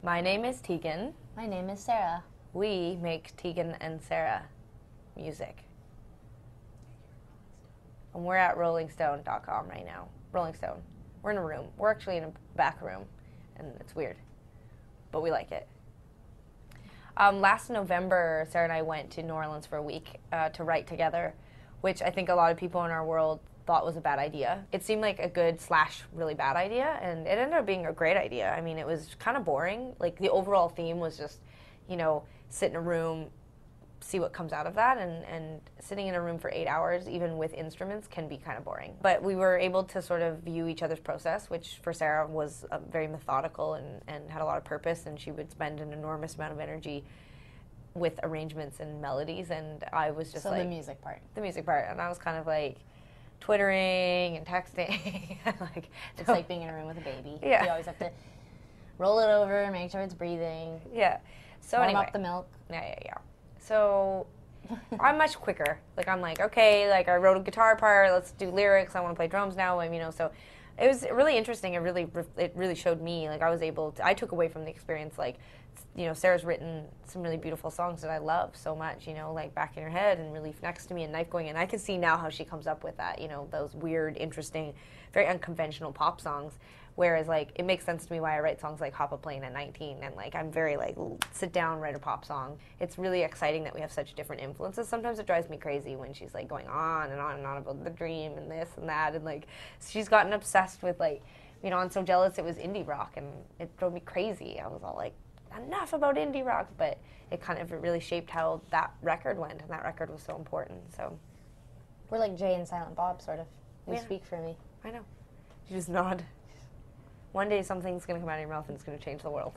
My name is Tegan. My name is Sara. We make Tegan and Sara music. And we're at rollingstone.com right now. Rolling Stone. We're in a room. We're actually in a back room, and it's weird, but we like it. Last November, Sara and I went to New Orleans for a week to write together, which I think a lot of people in our world thought was a bad idea. It seemed like a good / really bad idea, and it ended up being a great idea. I mean, it was kind of boring. Like, the overall theme was just, sit in a room, see what comes out of that, and sitting in a room for 8 hours, even with instruments, can be kind of boring. But we were able to sort of view each other's process, which for Sara was very methodical and had a lot of purpose, and she would spend an enormous amount of energy with arrangements and melodies, and I was just the music part. The music part, and I was kind of like twittering and texting. It's like being in a room with a baby. Yeah. You always have to roll it over, make sure it's breathing. Yeah. So warm anyway. up the milk. Yeah. So I'm much quicker. Like, I'm like, okay, like, I wrote a guitar part, let's do lyrics, I want to play drums now, so it was really interesting. It really showed me, like, I took away from the experience, like, Sara's written some really beautiful songs that I love so much, like Back in Your Head and Relief Next to Me and Knife Going, and I can see now how she comes up with that, those weird, interesting, very unconventional pop songs. Whereas, like, it makes sense to me why I write songs like Hop a Plane at 19, and, like, I'm very, like, sit down, write a pop song. It's really exciting that we have such different influences. Sometimes it drives me crazy when she's, like, going on and on and on about the dream and this and that, and, like, she's gotten obsessed with, like, I'm so jealous it was indie rock, and it drove me crazy. I was all like, enough about indie rock, but it kind of really shaped how that record went, and that record was so important, so. We're like Jay and Silent Bob, sort of. You Yeah. speak for me. I know. You just nod. One day something's going to come out of your mouth and it's going to change the world.